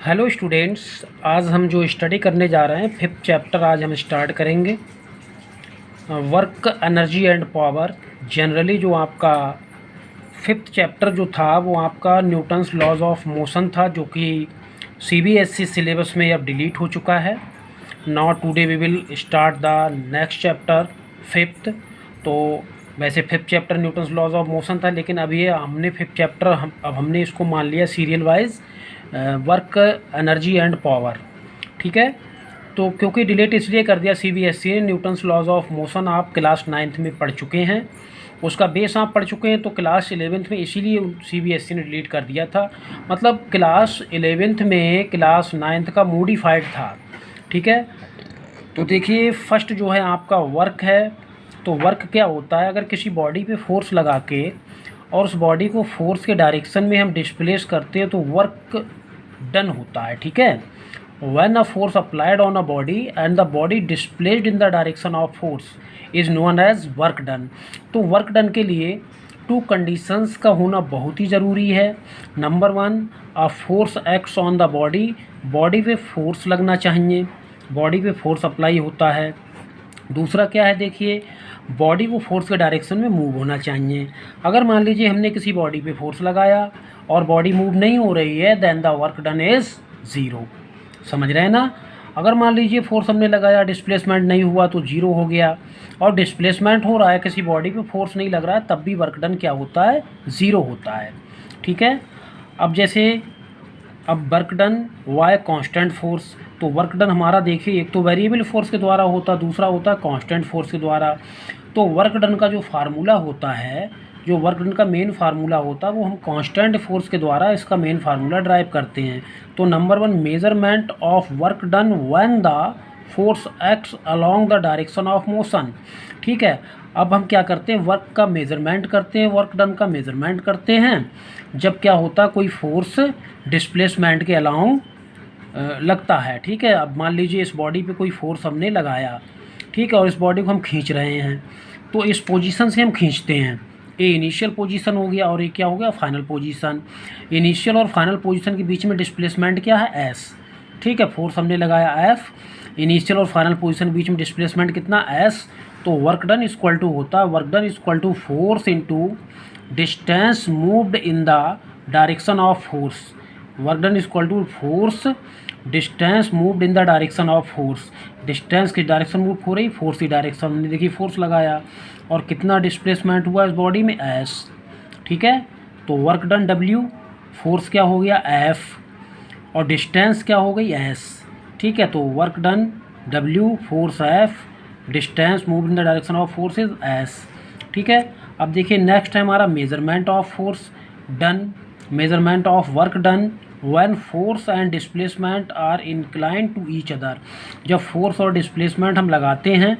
Hello students, आज हम जो स्टडी करने जा रहे हैं फिफ्थ चैप्टर आज हम स्टार्ट करेंगे। Work, energy and power. Generally जो आपका फिफ्थ चैप्टर जो था वो आपका न्यूटन्स लॉज ऑफ मोशन था, जो कि सीबीएसई सिलेबस में अब डिलीट हो चुका है। Now today we will start the next chapter fifth. तो वैसे fifth chapter Newton's laws of motion था, लेकिन अब ये हमने फिफ्थ चैप्टर अब हमने इसको मान लिया serial wise, work, energy and power. ठीक है, तो क्योंकि डिलीट इसलिए कर दिया सीबीएसई ने, न्यूटन्स लॉज ऑफ मोशन आप क्लास 9th में पढ़ चुके हैं, उसका बेस आप पढ़ चुके हैं, तो क्लास 11th में इसीलिए सीबीएसई ने डिलीट कर दिया था। मतलब क्लास 11th में क्लास 9th का मॉडिफाइड था। ठीक है, तो देखिए फर्स्ट जो है आपका वर्क है। तो वर्क क्या होता है, अगर किसी बॉडी पे फोर्स लगा के और उस बॉडी को फोर्स के डायरेक्शन में हम डिस्प्लेस करते हैं तो वर्क डन होता है। ठीक है, when a force applied on a body and the body displaced in the direction of force is known as work done। तो वर्क डन के लिए टू कंडीशंस का होना बहुत ही ज़रूरी है। Number 1, a force acts on the body, body पे force लगना चाहिए, बॉडी पे फोर्स अप्लाई होता है। दूसरा क्या है, देखिए बॉडी को फोर्स के डायरेक्शन में मूव होना चाहिए। अगर मान लीजिए हमने किसी बॉडी पे फोर्स लगाया और बॉडी मूव नहीं हो रही है, then the work done is zero. समझ रहे हैं ना। अगर मान लीजिए फोर्स हमने लगाया, डिस्प्लेसमेंट नहीं हुआ तो ज़ीरो हो गया, और डिस्प्लेसमेंट हो रहा है, किसी बॉडी पे फोर्स नहीं लग रहा है, तब भी वर्क डन क्या होता है, ज़ीरो होता है। ठीक है, अब जैसे अब work done by constant force. तो वर्क डन हमारा देखिए एक तो वेरिएबल फोर्स के द्वारा होता है, दूसरा होता है कांस्टेंट फोर्स के द्वारा। तो वर्क डन का जो फार्मूला होता है, जो वर्क डन का मेन फार्मूला होता है, वो हम कांस्टेंट फोर्स के द्वारा इसका मेन फार्मूला ड्राइव करते हैं। तो number 1, measurement of work done when the force acts along the direction of motion. ठीक है, अब हम क्या करते हैं, वर्क का मेजरमेंट करते हैं, वर्क डन का मेजरमेंट करते हैं जब क्या होता है, कोई फोर्स डिस्प्लेसमेंट के अलाउंग लगता है। ठीक है, अब मान लीजिए इस बॉडी पे कोई फोर्स हमने लगाया, ठीक है, और इस बॉडी को हम खींच रहे हैं, तो इस पोजीशन से हम खींचते हैं। ये इनिशियल पोजीशन हो गया और ये क्या हो गया, फाइनल पोजीशन। इनिशियल और फाइनल पोजीशन के बीच में डिस्प्लेसमेंट क्या है, एस। ठीक है, फोर्स हमने लगाया एफ, इनिशियल और फाइनल पोजीशन के बीच में डिस्प्लेसमेंट कितना, एस। तो वर्क डन इक्वल टू होता है, work done equal to force into distance moved in the direction of force. Work done equal to force distance moved in the direction of force. Distance की direction move हो रही, force की direction, हमने देखिए force लगाया और कितना displacement हुआ इस बॉडी में, एस। ठीक है, तो वर्क डन डब्ल्यू, फोर्स क्या हो गया एफ, और डिस्टेंस क्या हो गई एस। ठीक है, तो work done W, force F, distance move in the direction of force is S. ठीक है, अब देखिए नेक्स्ट है हमारा measurement of force done, measurement of work done when force and displacement are inclined to each other. जब force और displacement हम लगाते हैं,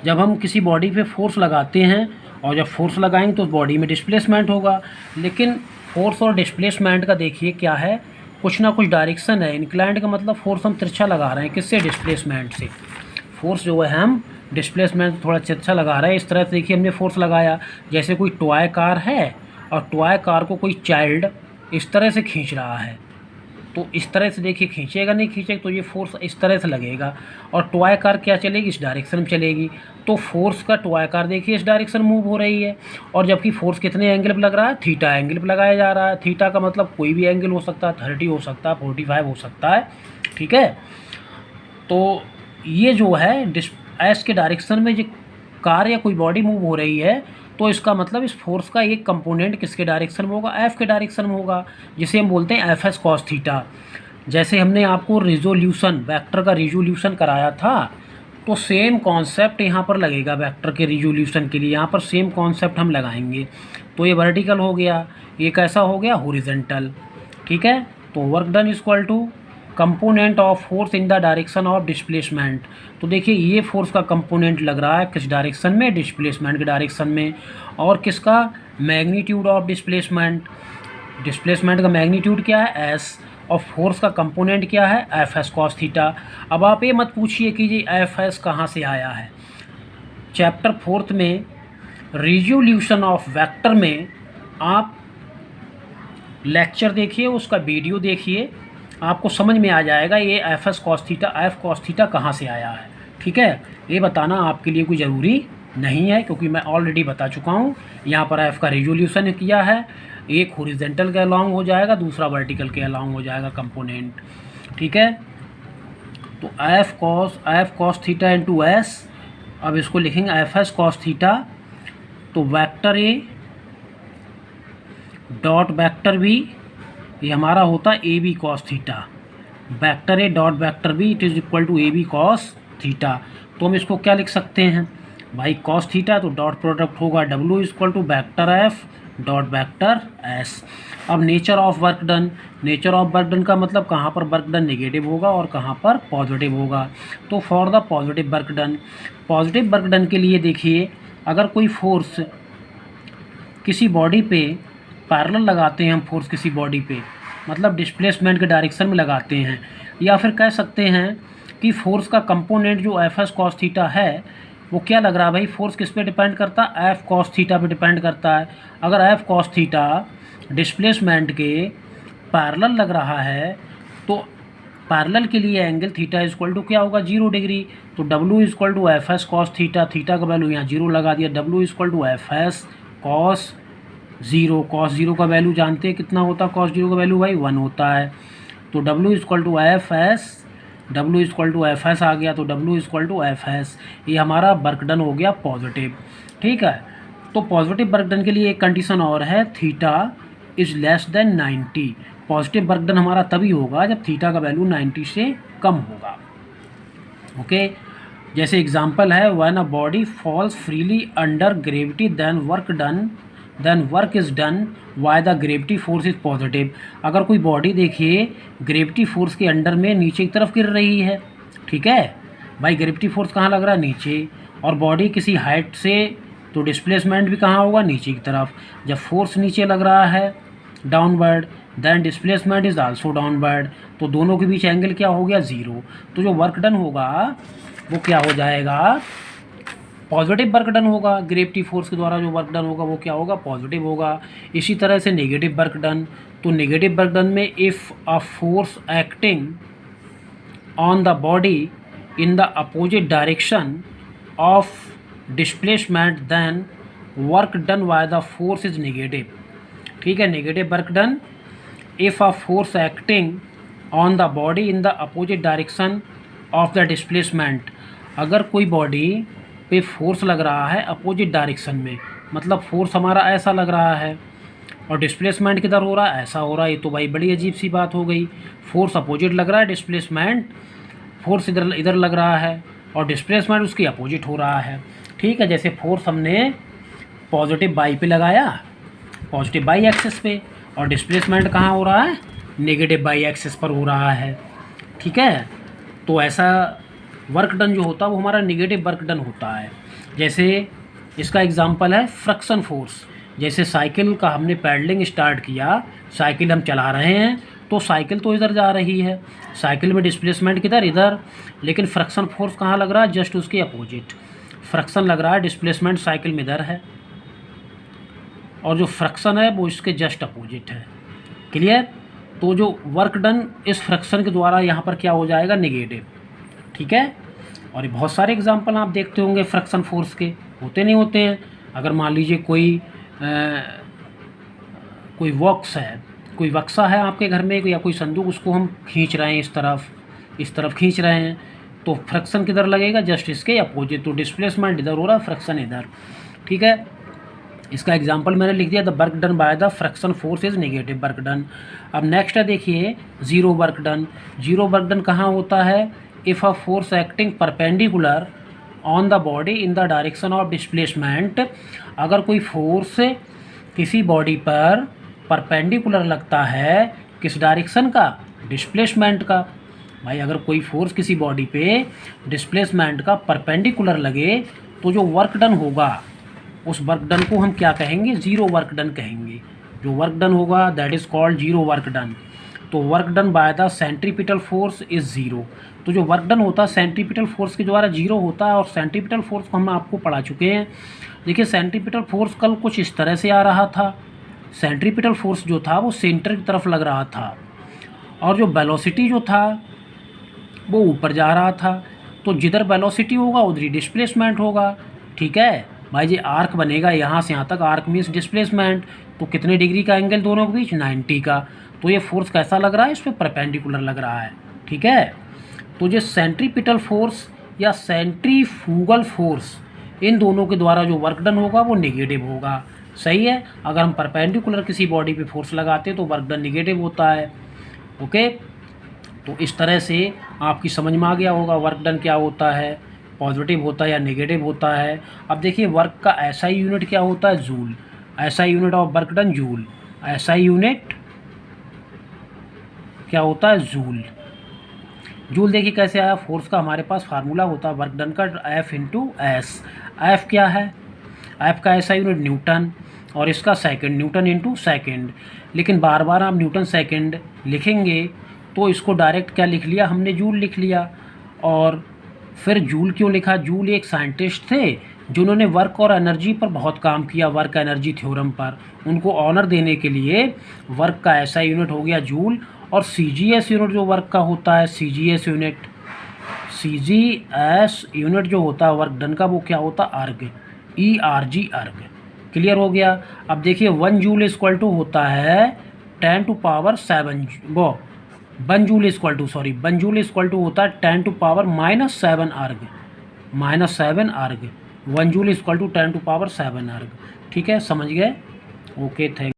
जब हम किसी बॉडी पे फोर्स लगाते हैं और जब फोर्स लगाएंगे तो बॉडी में डिस्प्लेसमेंट होगा, लेकिन फोर्स और डिस्प्लेसमेंट का देखिए क्या है, कुछ ना कुछ डायरेक्शन है। इंक्लाइंड का मतलब फोर्स हम तिरछा लगा रहे हैं, किससे, डिस्प्लेसमेंट से। फोर्स जो है हम डिस्प्लेसमेंट थोड़ा तिरछा लगा रहे हैं। इस तरह से देखिए हमने फोर्स लगाया, जैसे कोई टॉय कार है और टॉय कार को कोई चाइल्ड इस तरह से खींच रहा है, तो इस तरह से देखिए खींचेगा, नहीं खींचेगा तो ये फोर्स इस तरह से लगेगा, और टॉय कार क्या चलेगी, इस डायरेक्शन में चलेगी। तो फोर्स का टॉय कार देखिए इस डायरेक्शन मूव हो रही है, और जबकि फोर्स कितने एंगल पर लग रहा है, थीटा एंगल पर लगाया जा रहा है। थीटा का मतलब कोई भी एंगल हो सकता है, 30 हो सकता है, 45 हो सकता है। ठीक है, तो ये जो है एस के डायरेक्शन में जो कार या कोई बॉडी मूव हो रही है, तो इसका मतलब इस फोर्स का एक कंपोनेंट किसके डायरेक्शन में होगा, एफ के डायरेक्शन में होगा, जिसे हम बोलते हैं एफ एस कॉस थीटा। जैसे हमने आपको रिजोल्यूशन, वेक्टर का रिजोल्यूशन कराया था, तो सेम कॉन्सेप्ट यहाँ पर लगेगा वेक्टर के रिजोल्यूशन के लिए। यहाँ पर सेम कॉन्सेप्ट हम लगाएंगे। तो ये वर्टिकल हो गया, ये कैसा हो गया, हॉरिजॉन्टल। ठीक है, तो work done equal to component of force in the direction of displacement. तो देखिए ये फोर्स का कंपोनेंट लग रहा है किस डायरेक्शन में, डिस्प्लेसमेंट के डायरेक्शन में, और किसका, मैग्नीट्यूड ऑफ डिस्प्लेसमेंट। डिस्प्लेसमेंट का मैग्नीट्यूड क्या है, एस, और फोर्स का कंपोनेंट क्या है, एफ एस कॉस थीटा। अब आप ये मत पूछिए कि जी एफ एस कहाँ से आया है। चैप्टर 4 में रिजोल्यूशन ऑफ वेक्टर में आप लेक्चर देखिए, उसका वीडियो देखिए, आपको समझ में आ जाएगा ये F S cos theta F cos theta कहाँ से आया है। ठीक है, ये बताना आपके लिए कोई ज़रूरी नहीं है क्योंकि मैं ऑलरेडी बता चुका हूँ। यहाँ पर एफ का रेजोल्यूशन किया है, एक हॉरिजॉन्टल के अलॉन्ग हो जाएगा, दूसरा वर्टिकल के अलॉन्ग हो जाएगा कंपोनेंट। ठीक है, तो F cos theta into S, अब इसको लिखेंगे एफ एस कॉस थीटा, तो vector A dot vector B, ये हमारा होता है A B cos theta, vector A dot vector B it is equal to A B cos theta. तो हम इसको क्या लिख सकते हैं भाई, कॉस थीटा तो डॉट प्रोडक्ट होगा W equal to vector F dot vector S. अब nature of work done, nature of work done का मतलब कहाँ पर वर्क डन नेगेटिव होगा और कहाँ पर पॉजिटिव होगा। तो for the positive work done, positive work done के लिए देखिए, अगर कोई फोर्स किसी बॉडी पे पैरेलल लगाते हैं हम, फोर्स किसी बॉडी पे मतलब डिस्प्लेसमेंट के डायरेक्शन में लगाते हैं, या फिर कह सकते हैं कि फोर्स का कंपोनेंट जो एफ एस कॉस थीटा है वो क्या लग रहा है भाई, फोर्स किस पे डिपेंड करता है, एफ कॉस थीटा पे डिपेंड करता है। अगर एफ कॉस थीटा डिस्प्लेसमेंट के पैरेलल लग रहा है तो पैरेलल के लिए एंगल थीटा इक्वल टू क्या होगा, 0 डिग्री। तो W equal to F S cos theta, theta का वैल्यू यहाँ 0 लगा दिया, W equal to F S cos 0, cos 0 का वैल्यू जानते हैं कितना होता है, कॉस 0 का वैल्यू भाई 1 होता है। तो W equal to F S, W equal to F S आ गया, तो W equal to F S, ये हमारा वर्क डन हो गया पॉजिटिव। ठीक है, तो पॉजिटिव वर्क डन के लिए एक कंडीशन और है, theta is less than 90। Positive work done हमारा तभी होगा जब थीटा का वैल्यू 90 से कम होगा। ओके, जैसे एग्जांपल है, when a body falls freely under gravity then work is done by the gravity force is positive. अगर कोई बॉडी देखिए ग्रेविटी फोर्स के अंडर में नीचे की तरफ गिर रही है, ठीक है भाई, ग्रेविटी फोर्स कहाँ लग रहा है, नीचे, और बॉडी किसी हाइट से, तो डिस्प्लेसमेंट भी कहाँ होगा, नीचे की तरफ। जब फोर्स नीचे लग रहा है downward, then displacement is also downward, तो दोनों के बीच एंगल क्या हो गया, 0। तो जो वर्क डन होगा वो क्या हो जाएगा, पॉजिटिव वर्क डन होगा। ग्रेविटी फोर्स के द्वारा जो वर्क डन होगा वो क्या होगा, पॉजिटिव होगा। इसी तरह से नेगेटिव वर्क डन, तो नेगेटिव वर्क डन में if a force acting on the body in the opposite direction of displacement then work done by the force is negative. ठीक है, negative work done, if a force acting on the body in the opposite direction of the displacement, अगर कोई body पे force लग रहा है opposite direction में, मतलब फोर्स हमारा ऐसा लग रहा है और डिस्प्लेसमेंट किधर हो रहा है, ऐसा हो रहा है, ये तो भाई बड़ी अजीब सी बात हो गई। फोर्स अपोजिट लग रहा है, डिस्प्लेसमेंट फोर्स इधर लग रहा है और डिस्प्लेसमेंट उसकी अपोजिट हो रहा है। ठीक है, जैसे फोर्स हमने पॉजिटिव बाई पे लगाया, पॉजिटिव बाई एक्सिस पे, और डिस्प्लेसमेंट कहाँ हो रहा है, नेगेटिव बाई एक्सिस पर हो रहा है। ठीक है, तो ऐसा वर्क डन जो होता है वो हमारा नेगेटिव वर्क डन होता है। जैसे इसका एग्जांपल है फ्रिक्शन फोर्स, जैसे साइकिल का हमने पैडलिंग स्टार्ट किया, साइकिल हम चला रहे हैं तो साइकिल तो इधर जा रही है, साइकिल में डिस्प्लेसमेंट किधर, इधर, लेकिन फ्रिक्शन फोर्स कहाँ लग रहा है, जस्ट उसके अपोजिट। फ्रिक्शन लग रहा है, डिस्प्लेसमेंट साइकिल में इधर है और जो फ्रिक्शन है वो इसके जस्ट अपोजिट है। क्लियर, तो जो वर्क डन इस फ्रिक्शन के द्वारा यहाँ पर क्या हो जाएगा, नेगेटिव। ठीक है, और बहुत सारे एग्जांपल आप देखते होंगे फ्रिक्शन फोर्स के, होते नहीं होते हैं। अगर मान लीजिए कोई बॉक्स है, कोई बक्सा है आपके घर में या कोई संदूक, उसको हम खींच रहे हैं इस तरफ खींच रहे हैं, तो फ्रिक्शन किधर लगेगा, जस्ट इसके अपोजिट। तो डिस्प्लेसमेंट इधर हो रहा है, फ्रिक्शन इधर। ठीक है, इसका एग्जांपल मैंने लिख दिया, the work done by the friction force is negative work done. अब नेक्स्ट है देखिए zero work done. Zero work done कहाँ होता है, if a force acting perpendicular on the body in the direction of displacement, अगर कोई force किसी body पर परपेंडिकुलर लगता है, किस डायरेक्शन का, डिस्प्लेसमेंट का। भाई अगर कोई फोर्स किसी बॉडी पे डिस्प्लेसमेंट का परपेंडिकुलर लगे तो जो वर्क डन होगा उस वर्क डन को हम क्या कहेंगे, जीरो वर्क डन कहेंगे। जो वर्क डन होगा that is called zero work done. तो work done by the centripetal force is zero. तो जो वर्क डन होता है सेंट्रीपिटल फोर्स के द्वारा जीरो होता है, और सेंट्रीपिटल फोर्स को हम आपको पढ़ा चुके हैं। देखिए सेंट्रीपिटल फोर्स कल कुछ इस तरह से आ रहा था, सेंट्रीपिटल फोर्स जो था वो सेंटर की तरफ लग रहा था, और जो वेलोसिटी जो था वो ऊपर जा रहा था, तो जिधर वेलोसिटी होगा उधर ही डिस्प्लेसमेंट होगा। ठीक है भाई जी, आर्क बनेगा यहाँ से यहाँ तक, आर्क मीन्स डिस्प्लेसमेंट। तो कितने डिग्री का एंगल दोनों के बीच, 90 का। तो ये फोर्स कैसा लग रहा है, इस पर परपेंडिकुलर लग रहा है। ठीक है, तो जो सेंट्रीपिटल फोर्स या सेंट्रीफ्यूगल फोर्स, इन दोनों के द्वारा जो वर्क डन होगा वो नेगेटिव होगा। सही है, अगर हम परपेंडिकुलर किसी बॉडी पे फोर्स लगाते हैं तो वर्क डन नेगेटिव होता है। ओके, तो इस तरह से आपकी समझ में आ गया होगा वर्क डन क्या होता है, पॉजिटिव होता है या नेगेटिव होता है। अब देखिए वर्क का एसआई यूनिट क्या होता है, joule. SI unit of work done joule. SI unit क्या होता है, जूल। जूल देखिए कैसे आया, फोर्स का हमारे पास फार्मूला होता है वर्क डन का, एफ इंटू एस। एफ क्या है, एफ का एसआई यूनिट न्यूटन, और इसका सेकंड, न्यूटन इंटू सेकेंड। लेकिन बार बार आप न्यूटन सेकंड लिखेंगे तो इसको डायरेक्ट क्या लिख लिया हमने, जूल लिख लिया। और फिर जूल क्यों लिखा, जूल एक साइंटिस्ट थे जिन्होंने वर्क और एनर्जी पर बहुत काम किया, वर्क एनर्जी थ्योरम पर। उनको ऑनर देने के लिए वर्क का ऐसा यूनिट हो गया जूल। और सीजीएस यूनिट जो वर्क का होता है, सीजीएस यूनिट, सीजीएस यूनिट जो होता है वर्क डन का, वो क्या होता है, अर्ग, ERG, अर्ग। क्लियर हो गया। अब देखिए 1 जूल इक्वल टू होता है 10⁻7, वो 1 joule equal to, sorry 1 joule equal to होता है 10⁻⁻7 अर्ग, -7 अर्ग। 1 जूल इक्वल टू 10⁻7 अर्ग। ठीक है, समझ गए। Okay, thank